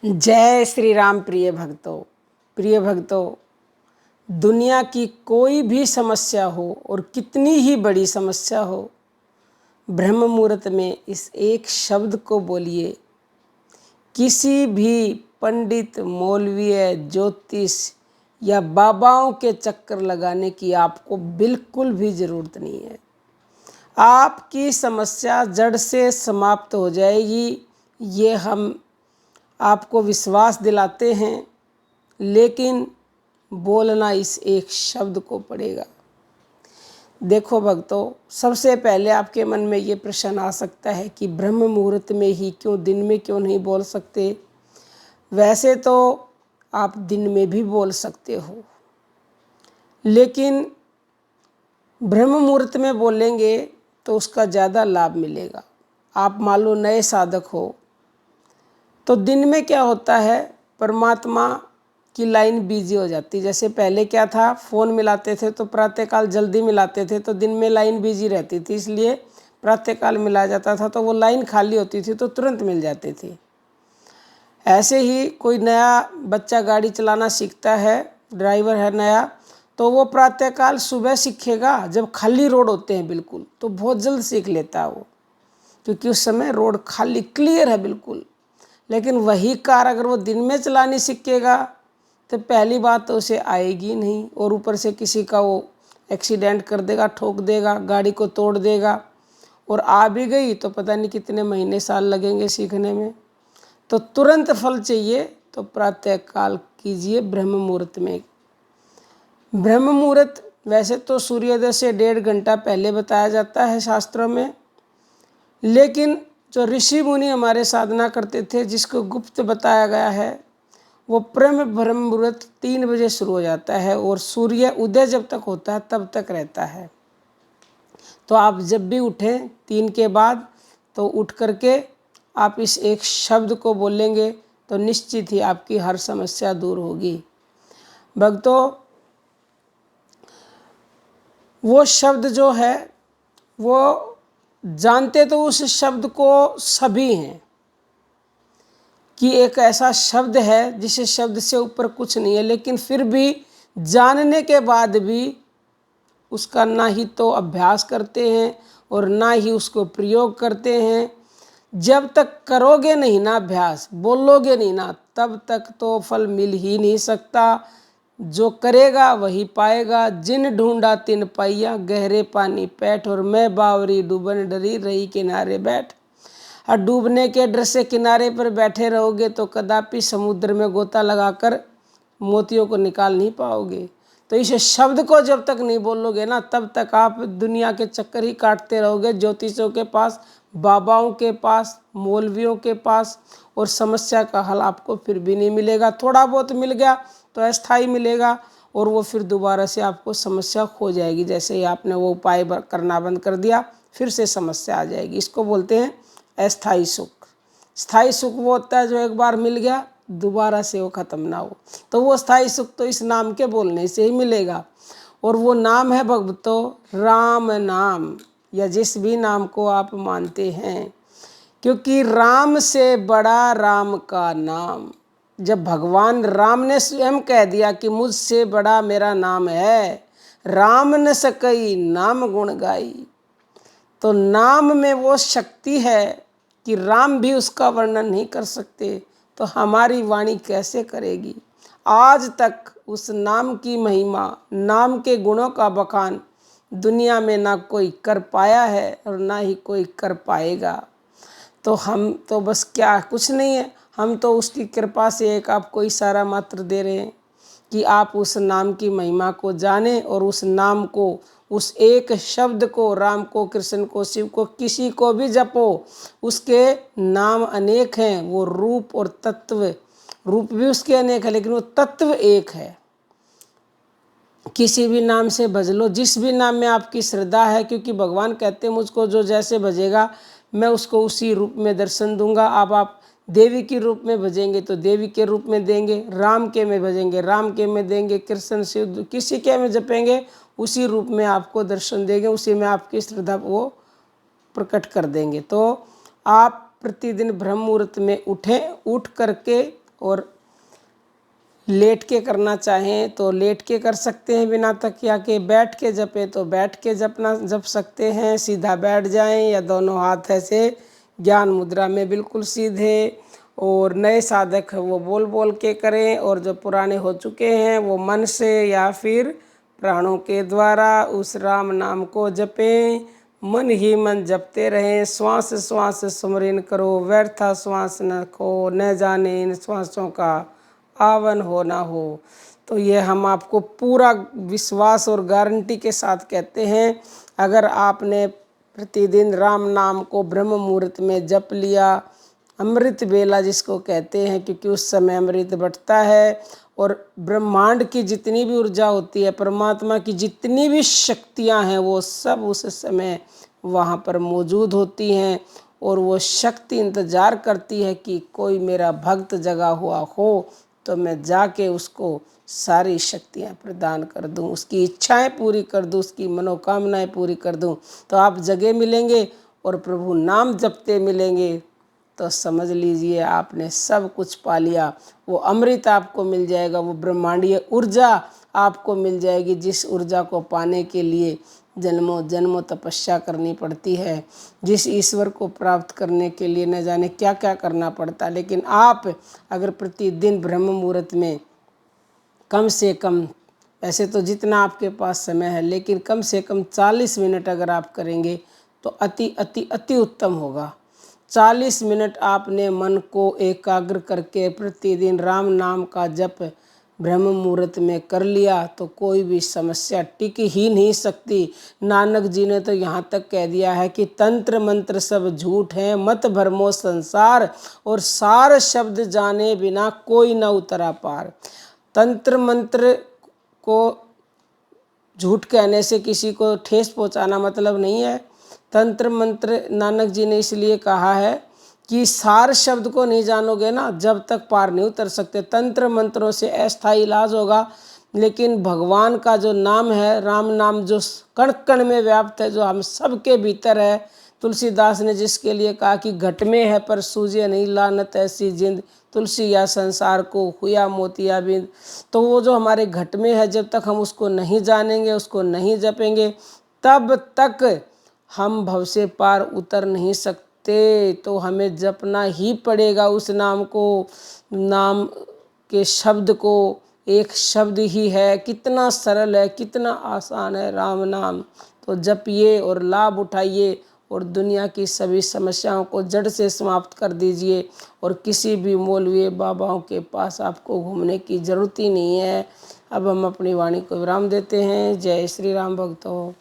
जय श्री राम। प्रिय भक्तों, दुनिया की कोई भी समस्या हो और कितनी ही बड़ी समस्या हो, ब्रह्म मुहूर्त में इस एक शब्द को बोलिए। किसी भी पंडित, मौलवी, ज्योतिष या बाबाओं के चक्कर लगाने की आपको बिल्कुल भी ज़रूरत नहीं है। आपकी समस्या जड़ से समाप्त हो जाएगी, ये हम आपको विश्वास दिलाते हैं। लेकिन बोलना इस एक शब्द को पड़ेगा। देखो भक्तों, सबसे पहले आपके मन में ये प्रश्न आ सकता है कि ब्रह्म मुहूर्त में ही क्यों, दिन में क्यों नहीं बोल सकते? वैसे तो आप दिन में भी बोल सकते हो, लेकिन ब्रह्म मुहूर्त में बोलेंगे तो उसका ज़्यादा लाभ मिलेगा। आप मान लो नए साधक हो, तो दिन में क्या होता है, परमात्मा की लाइन बिजी हो जाती। जैसे पहले क्या था, फ़ोन मिलाते थे तो प्रातःकाल जल्दी मिलाते थे, तो दिन में लाइन बिजी रहती थी, इसलिए प्रातःकाल मिला जाता था, तो वो लाइन खाली होती थी तो तुरंत मिल जाते थे। ऐसे ही कोई नया बच्चा गाड़ी चलाना सीखता है, ड्राइवर है नया, तो वो प्रातःकाल सुबह सीखेगा जब खाली रोड होते हैं बिल्कुल, तो बहुत जल्द सीख लेता है वो, क्योंकि उस समय रोड खाली क्लियर है बिल्कुल। लेकिन वही कार अगर वो दिन में चलानी सीखेगा तो पहली बात तो उसे आएगी नहीं, और ऊपर से किसी का वो एक्सीडेंट कर देगा, ठोक देगा, गाड़ी को तोड़ देगा, और आ भी गई तो पता नहीं कितने महीने साल लगेंगे सीखने में। तो तुरंत फल चाहिए तो प्रातःकाल कीजिए ब्रह्म मुहूर्त में। ब्रह्म मुहूर्त वैसे तो सूर्योदय से 1.5 घंटा पहले बताया जाता है शास्त्रों में, लेकिन जो ऋषि मुनि हमारे साधना करते थे, जिसको गुप्त बताया गया है, वो ब्रह्म मुहूर्त 3 बजे शुरू हो जाता है और सूर्य उदय जब तक होता है तब तक रहता है। तो आप जब भी उठें 3 के बाद, तो उठ करके आप इस एक शब्द को बोलेंगे तो निश्चित ही आपकी हर समस्या दूर होगी। भक्तों, वो शब्द जो है वो जानते तो उस शब्द को सभी हैं कि एक ऐसा शब्द है जिस शब्द से ऊपर कुछ नहीं है, लेकिन फिर भी जानने के बाद भी उसका ना ही तो अभ्यास करते हैं और ना ही उसको प्रयोग करते हैं। जब तक करोगे नहीं ना अभ्यास, बोलोगे नहीं ना, तब तक तो फल मिल ही नहीं सकता। जो करेगा वही पाएगा। जिन ढूंढा तिन पाइया, गहरे पानी पैठ, और मैं बावरी डूबन डरी रही किनारे बैठ। और डूबने के डर से किनारे पर बैठे रहोगे तो कदापि समुद्र में गोता लगाकर मोतियों को निकाल नहीं पाओगे। तो इस शब्द को जब तक नहीं बोलोगे ना, तब तक आप दुनिया के चक्कर ही काटते रहोगे, ज्योतिषों के पास, बाबाओं के पास, मौलवियों के पास, और समस्या का हल आपको फिर भी नहीं मिलेगा। थोड़ा बहुत मिल गया तो अस्थाई मिलेगा, और वो फिर दोबारा से आपको समस्या खो जाएगी। जैसे ही आपने वो उपाय करना बंद कर दिया, फिर से समस्या आ जाएगी। इसको बोलते हैं अस्थाई सुख। स्थाई सुख वो होता है जो एक बार मिल गया दोबारा से वो खत्म ना हो। तो वो स्थाई सुख तो इस नाम के बोलने से ही मिलेगा, और वो नाम है भक्तों राम नाम, या जिस भी नाम को आप मानते हैं, क्योंकि राम से बड़ा राम का नाम। जब भगवान राम ने स्वयं कह दिया कि मुझसे बड़ा मेरा नाम है, राम न सकई नाम गुण गाई, तो नाम में वो शक्ति है कि राम भी उसका वर्णन नहीं कर सकते, तो हमारी वाणी कैसे करेगी। आज तक उस नाम की महिमा, नाम के गुणों का बखान दुनिया में ना कोई कर पाया है और ना ही कोई कर पाएगा। तो हम तो बस क्या, कुछ नहीं है, हम तो उसकी कृपा से एक आपको इशारा मात्र दे रहे हैं कि आप उस नाम की महिमा को जानें, और उस नाम को, उस एक शब्द को, राम को, कृष्ण को, शिव को, किसी को भी जपो। उसके नाम अनेक हैं, वो रूप और तत्व, रूप भी उसके अनेक है लेकिन वो तत्व एक है। किसी भी नाम से भज लो, जिस भी नाम में आपकी श्रद्धा है, क्योंकि भगवान कहते हैं मुझको जो जैसे भजेगा मैं उसको उसी रूप में दर्शन दूंगा। अब आप देवी के रूप में भजेंगे तो देवी के रूप में देंगे, राम के में भजेंगे राम के में देंगे, कृष्ण शिव किसी के में जपेंगे उसी रूप में आपको दर्शन देंगे, उसी में आपकी श्रद्धा वो प्रकट कर देंगे। तो आप प्रतिदिन ब्रह्म मुहूर्त में उठें, उठ करके और लेट के करना चाहें तो लेट के कर सकते हैं बिना तकिया के, बैठ के जपे तो बैठ के जप सकते हैं, सीधा बैठ जाएं या दोनों हाथ ऐसे ज्ञान मुद्रा में बिल्कुल सीधे। और नए साधक वो बोल बोल के करें, और जो पुराने हो चुके हैं वो मन से या फिर प्राणों के द्वारा उस राम नाम को जपें। मन ही मन जपते रहें, श्वास श्वास सुमरन करो, व्यर्था श्वास न खो, न जाने इन श्वासों का आवन हो ना हो। तो ये हम आपको पूरा विश्वास और गारंटी के साथ कहते हैं, अगर आपने प्रतिदिन राम नाम को ब्रह्म मुहूर्त में जप लिया, अमृत बेला जिसको कहते हैं, क्योंकि उस समय अमृत बटता है और ब्रह्मांड की जितनी भी ऊर्जा होती है, परमात्मा की जितनी भी शक्तियां हैं, वो सब उस समय वहाँ पर मौजूद होती हैं। और वो शक्ति इंतज़ार करती है कि कोई मेरा भक्त जगा हुआ हो तो मैं जाके उसको सारी शक्तियाँ प्रदान कर दूं, उसकी इच्छाएं पूरी कर दूं, उसकी मनोकामनाएं पूरी कर दूं। तो आप जगह मिलेंगे और प्रभु नाम जपते मिलेंगे तो समझ लीजिए आपने सब कुछ पा लिया। वो अमृत आपको मिल जाएगा, वो ब्रह्मांडीय ऊर्जा आपको मिल जाएगी, जिस ऊर्जा को पाने के लिए जन्मों जन्मों तपस्या करनी पड़ती है, जिस ईश्वर को प्राप्त करने के लिए न जाने क्या क्या करना पड़ता है। लेकिन आप अगर प्रतिदिन ब्रह्म मुहूर्त में कम से कम, वैसे तो जितना आपके पास समय है, लेकिन कम से कम 40 मिनट अगर आप करेंगे तो अति अति अति उत्तम होगा। 40 मिनट आपने मन को एकाग्र करके प्रतिदिन राम नाम का जप ब्रह्म मुहूर्त में कर लिया तो कोई भी समस्या टिक ही नहीं सकती। नानक जी ने तो यहाँ तक कह दिया है कि तंत्र मंत्र सब झूठ हैं, मत भरमो संसार, और सार शब्द जाने बिना कोई न उतरा पार। तंत्र मंत्र को झूठ कहने से किसी को ठेस पहुँचाना मतलब नहीं है। तंत्र मंत्र नानक जी ने इसलिए कहा है कि सार शब्द को नहीं जानोगे ना, जब तक पार नहीं उतर सकते। तंत्र मंत्रों से अस्थायी इलाज होगा, लेकिन भगवान का जो नाम है, राम नाम, जो कण कण में व्याप्त है, जो हम सबके भीतर है। तुलसीदास ने जिसके लिए कहा कि घट में है पर सूझे नहीं, लानत ऐसी जिंद, तुलसी या संसार को हुआ मोतिया बिंद। तो वो जो हमारे घट में है, जब तक हम उसको नहीं जानेंगे, उसको नहीं जपेंगे, तब तक हम भव से पार उतर नहीं सकते। तो हमें जपना ही पड़ेगा उस नाम को, नाम के शब्द को। एक शब्द ही है, कितना सरल है, कितना आसान है राम नाम। तो जपिए और लाभ उठाइए और दुनिया की सभी समस्याओं को जड़ से समाप्त कर दीजिए। और किसी भी मौलवी बाबाओं के पास आपको घूमने की ज़रूरत ही नहीं है। अब हम अपनी वाणी को विराम देते हैं। जय श्री राम भक्तों।